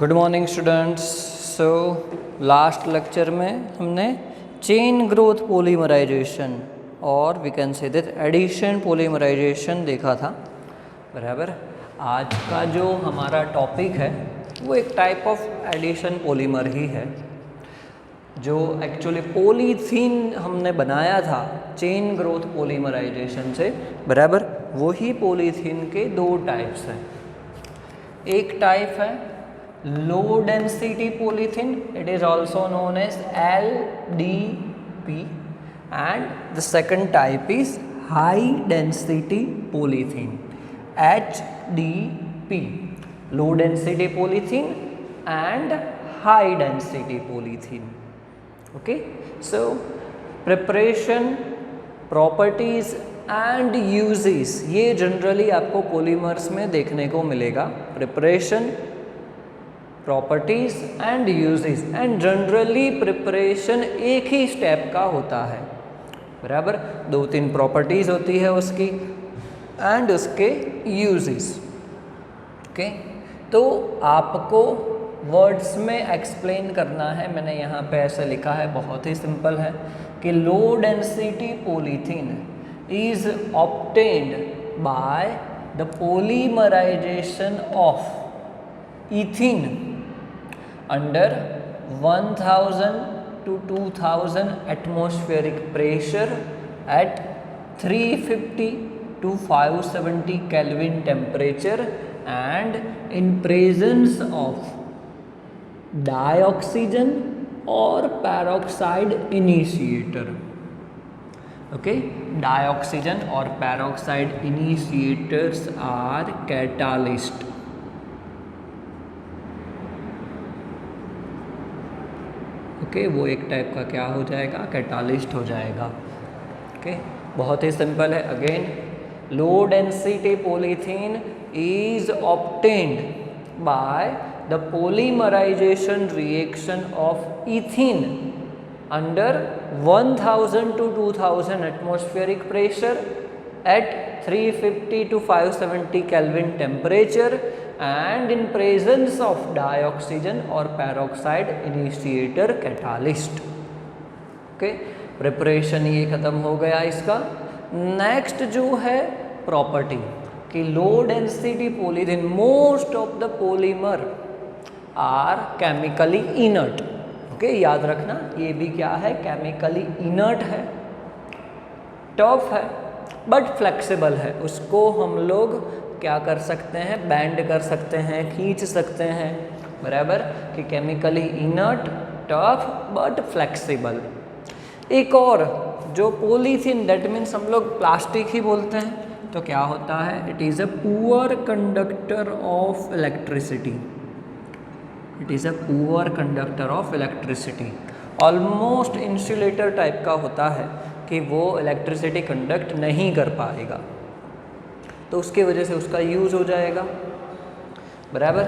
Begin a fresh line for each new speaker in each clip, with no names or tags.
Good morning students. So last lecture में हमने chain growth polymerization और we can say that addition polymerization देखा था, बराबर। आज का जो हमारा टॉपिक है वो एक टाइप ऑफ एडिशन पॉलीमर ही है, जो एक्चुअली पॉलीथीन हमने बनाया था चेन ग्रोथ पॉलीमराइजेशन से, बराबर। वही पॉलीथीन के दो टाइप्स हैं। एक टाइप है low density polythene, it is also known as LDP, and the second type is high density polythene, HDP, low density polythene and high density polythene. Okay, so preparation, properties and uses, ये generally आपको polymers में देखने को मिलेगा। Preparation, properties and uses, and generally preparation एक ही step का होता है, बराबर। 2-3 प्रॉपर्टीज होती है उसकी एंड उसके यूजेस। ओके, तो आपको वर्ड्स में एक्सप्लेन करना है। मैंने यहाँ पे ऐसे लिखा है, बहुत ही सिंपल है कि low density polythene is obtained by the polymerization of ethene under 1000 to 2000 atmospheric pressure at 350 to 570 Kelvin temperature and in presence of dioxygen or peroxide initiator. Okay, dioxygen or peroxide initiators are catalyst. Okay, वो एक type का क्या हो जाएगा, catalyst हो जाएगा। Okay, बहुत ही सिंपल है। Again, low density polythene is obtained by the polymerization reaction of ethene under 1000 to 2000 atmospheric pressure at 350 to 570 Kelvin temperature and in presence of dioxygen or peroxide initiator catalyst. Okay, preparation ये खत्म हो गया इसका। Next जो है property कि low density polythene, most of the polymer are chemically inert. Okay, याद रखना ये भी क्या है, केमिकली इनर्ट है, टफ है बट फ्लेक्सिबल है। उसको हम लोग क्या कर सकते हैं, बैंड कर सकते हैं, खींच सकते हैं, बराबर। कि chemically inert, tough but flexible. एक और जो पॉलीथीन, दैट मीन्स हम लोग प्लास्टिक ही बोलते हैं, तो क्या होता है, it is a poor conductor of electricity. It is a poor conductor of electricity, almost insulator type का होता है कि वो इलेक्ट्रिसिटी कंडक्ट नहीं कर पाएगा, तो उसके वजह से उसका यूज़ हो जाएगा, बराबर।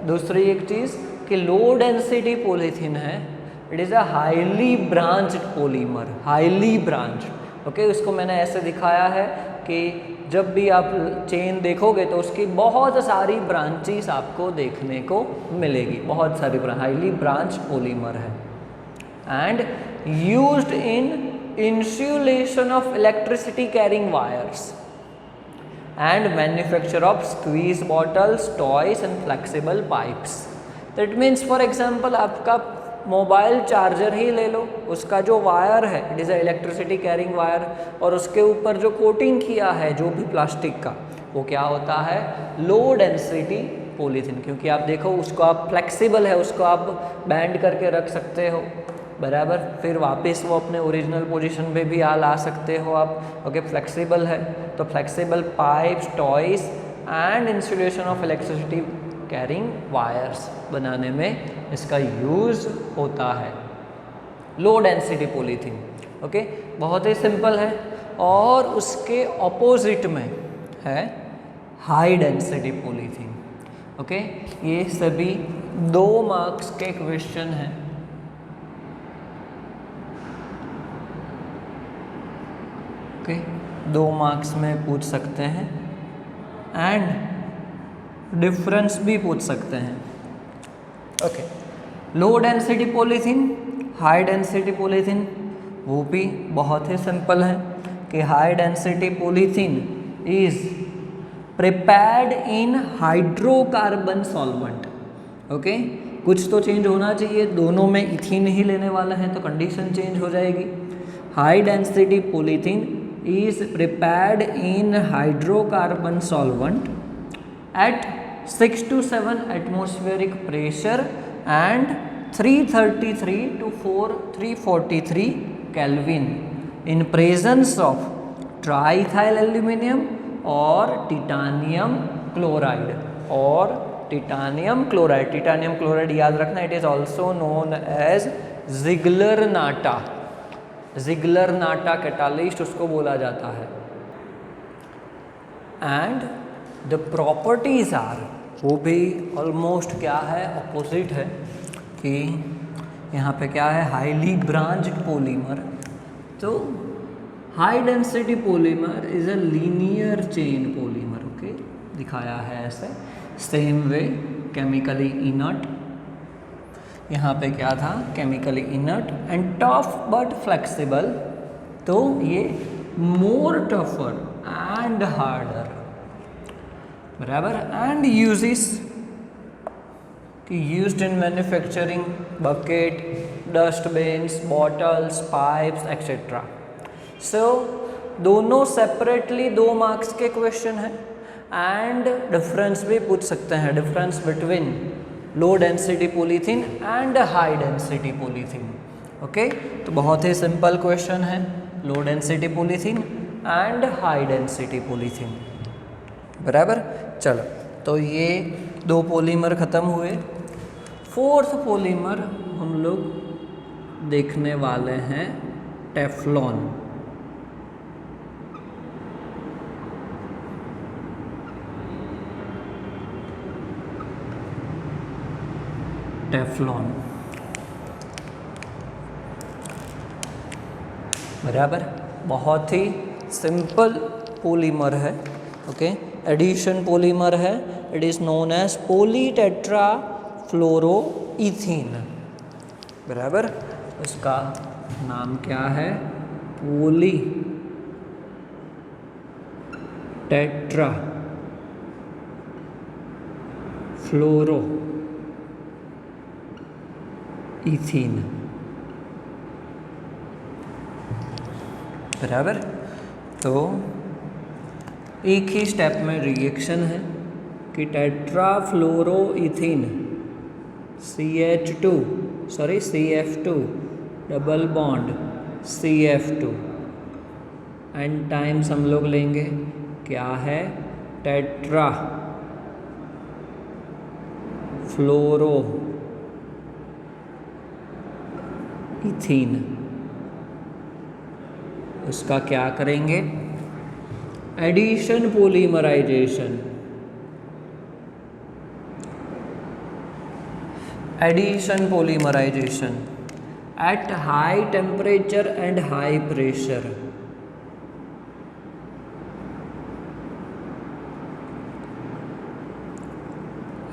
दूसरी एक चीज़ कि लो डेंसिटी पॉलीथीन है, it is a highly branched polymer, highly branched. Okay, उसको मैंने ऐसे दिखाया है कि जब भी आप चेन देखोगे तो उसकी बहुत सारी ब्रांचेस आपको देखने को मिलेगी, बहुत सारी हाईली ब्रांच्ड पॉलीमर है and used in insulation of electricity carrying wires and manufacture of squeeze bottles, toys and flexible pipes. That means for example आपका मोबाइल चार्जर ही ले लो, उसका जो वायर है it is a electricity carrying wire, और उसके ऊपर जो कोटिंग किया है जो भी प्लास्टिक का, वो क्या होता है, लो डेंसिटी पॉलीथीन। क्योंकि आप देखो उसको आप फ्लेक्सिबल है, उसको आप बैंड करके रख सकते हो, बराबर। फिर वापस वो अपने ओरिजिनल पोजीशन पे भी ला सकते हो आप। ओके, फ्लेक्सिबल है, तो flexible pipes, toys and insulation of electricity carrying wires बनाने में इसका यूज़ होता है, लो डेंसिटी पॉलीथीन। ओके, बहुत ही सिंपल है। और उसके ऑपोजिट में है हाई डेंसिटी पॉलीथीन। ओके, ये सभी 2 मार्क्स के क्वेश्चन हैं। ओके, 2 मार्क्स में पूछ सकते हैं एंड डिफरेंस भी पूछ सकते हैं। ओके, लो density polythene, high density polythene, वो भी बहुत ही सिंपल है कि high density polythene is prepared in hydrocarbon solvent. Okay, कुछ तो चेंज होना चाहिए, दोनों में इथीन ही लेने वाला है तो कंडीशन चेंज हो जाएगी। High density polythene is prepared in hydrocarbon solvent at 6 to 7 atmospheric pressure and 333 to 343 Kelvin in presence of triethyl aluminum और titanium chloride टिटानियम क्लोराइड याद रखना, it is also known as Ziegler Natta catalyst उसको बोला जाता है। And the properties are, वो भी almost क्या है, अपोजिट है कि यहाँ पे क्या है, हाईली ब्रांच्ड पॉलीमर। तो high density polymer is a linear chain polymer. Okay, दिखाया है ऐसे। सेम वे केमिकली इनर्ट, यहाँ पे क्या था, chemically inert and tough but flexible, तो ये मोर टफर एंड हार्डर, बराबर। And used in manufacturing bucket, dustbins, bottles, pipes etcetera. So दोनों सेपरेटली 2 मार्क्स के क्वेश्चन हैं एंड डिफरेंस भी पूछ सकते हैं, difference between low density polythene and high density polythene. Okay, तो बहुत ही सिंपल क्वेश्चन है, low density polythene and high density polythene, बराबर। चलो, तो ये 2 पॉलीमर ख़त्म हुए। 4th पॉलीमर हम लोग देखने वाले हैं टेफ्लॉन। बराबर, बहुत ही सिंपल पॉलीमर है। ओके, एडिशन पॉलीमर है, इट इज़ नोन एज पॉलीटेट्राफ्लोरोईथीन, बराबर। उसका नाम क्या है, पॉलीटेट्राफ्लोरोईथीन, बराबर। तो एक ही स्टेप में रिएक्शन है कि tetrafluoroethene CF2 double bond CF2 and times हम लोग लेंगे क्या है, टेट्राफ्लोरोईथीन। उसका क्या करेंगे, addition polymerization, at high temperature and high pressure.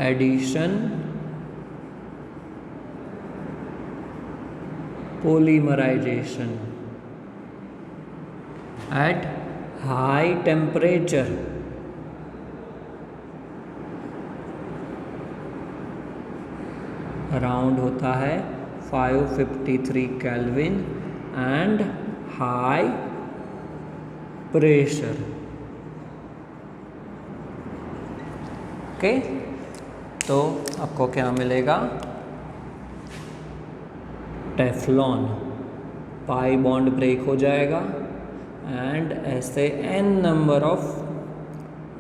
Addition polymerization at high temperature around होता है 553 kelvin and high pressure. Okay, तो आपको क्या मिलेगा, टेफ्लॉन, पाई बॉन्ड ब्रेक हो जाएगा एंड ऐसे n नंबर ऑफ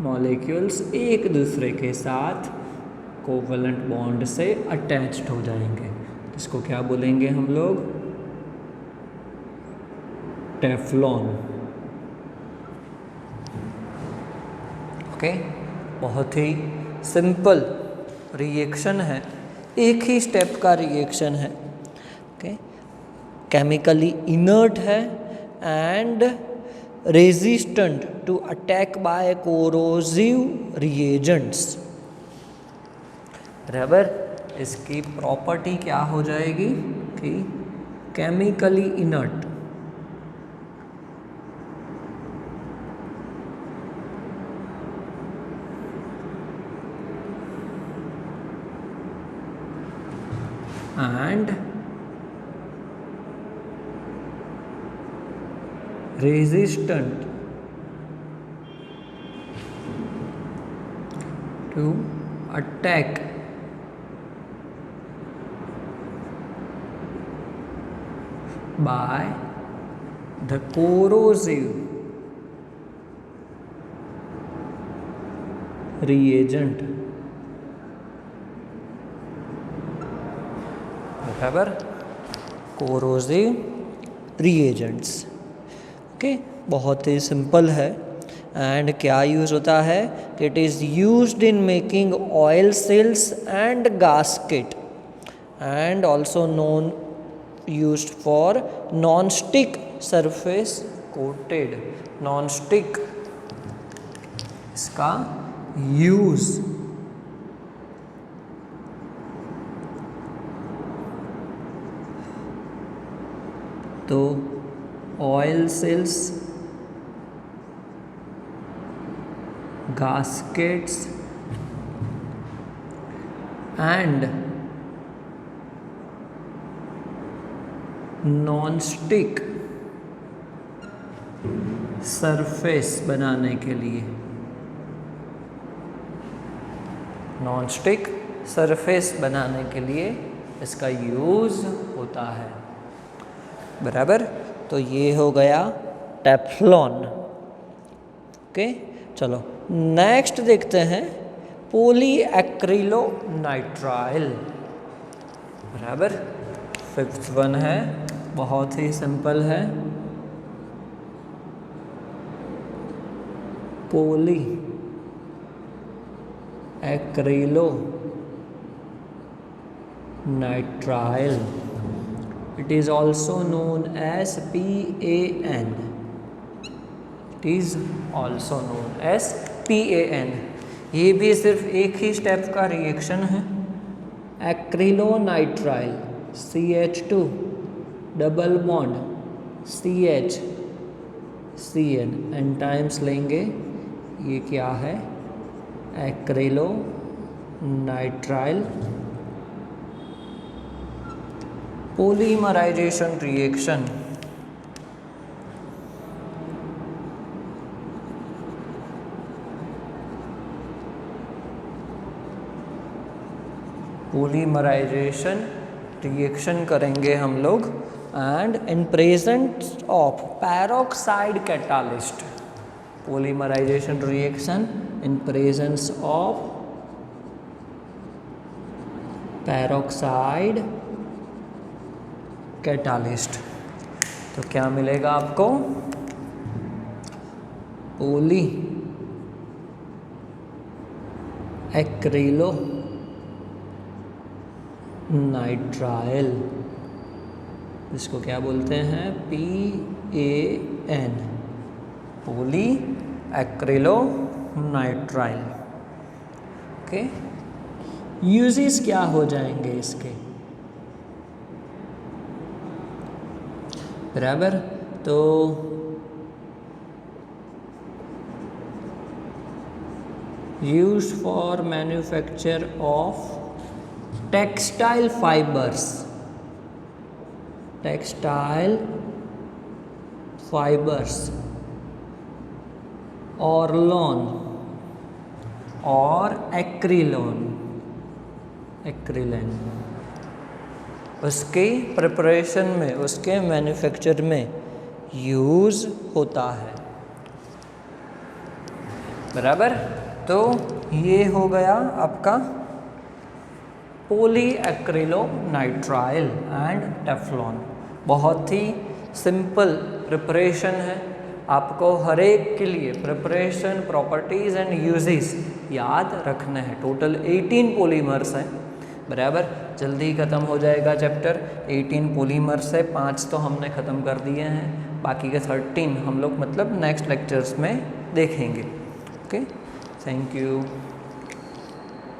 मॉलिक्यूल्स एक दूसरे के साथ कोवलेंट बॉन्ड से अटैच्ड हो जाएंगे। इसको क्या बोलेंगे हम लोग, टेफ्लॉन। ओके, बहुत ही सिंपल रिएक्शन है, एक ही स्टेप का रिएक्शन है। ओके, केमिकली इनर्ट है and resistant to attack by corrosive reagents, बराबर। इसकी प्रॉपर्टी क्या हो जाएगी कि chemically inert, and resistant to attack by the corrosive reagent। बराबर, कोरोसिव रिएजेंट्स। ओके, बहुत ही सिंपल है। एंड क्या यूज़ होता है कि it is used in making oil seals and gasket and also known used for non stick surface coated. Non stick इसका use तो oil seals, gaskets and non stick surface बनाने के लिए, नॉन स्टिक सरफेस बनाने के लिए इसका use होता है। बराबर, तो ये हो गया टेफ्लॉन। ओके, चलो नेक्स्ट देखते हैं पॉलीएक्रिलोनाइट्राइल। बराबर, 5th वन है, बहुत ही सिंपल है। पॉलीएक्रिलोनाइट्राइल, it is also known as PAN। It is also known as PAN। ये भी सिर्फ एक ही स्टेप का रिएक्शन है। Acrylonitrile CH2 double bond CH CN n times लेंगे, ये क्या है, acrylonitrile polymerization reaction। polymerization reaction करेंगे हम लोग and in presence of peroxide catalyst. polymerization reaction in presence of peroxide catalyst. तो क्या मिलेगा आपको, पॉलीएक्रिलोनाइट्राइल, इसको क्या बोलते हैं, PAN, पॉलीएक्रिलोनाइट्राइल। ओके, यूजेस क्या हो जाएंगे इसके। बराबर, तो used for manufacture of textile fibres, textile fibres, orlon और एक्रिलोन, एक्रिलेन, उसके प्रिपरेशन में, उसके मैन्युफैक्चर में यूज़ होता है। बराबर, तो ये हो गया आपका पॉलीएक्रिलोनाइट्राइल एंड टेफ्लॉन। बहुत ही सिंपल प्रिपरेशन है, आपको हर एक के लिए प्रिपरेशन, प्रॉपर्टीज़ एंड यूजेस याद रखना है। टोटल 18 पॉलीमर्स हैं। बराबर, जल्दी ख़त्म हो जाएगा चैप्टर। 18 पॉलीमर्स है, 5 तो हमने ख़त्म कर दिए हैं, बाकी के 13 हम लोग मतलब नेक्स्ट लेक्चर्स में देखेंगे। Okay, thank you.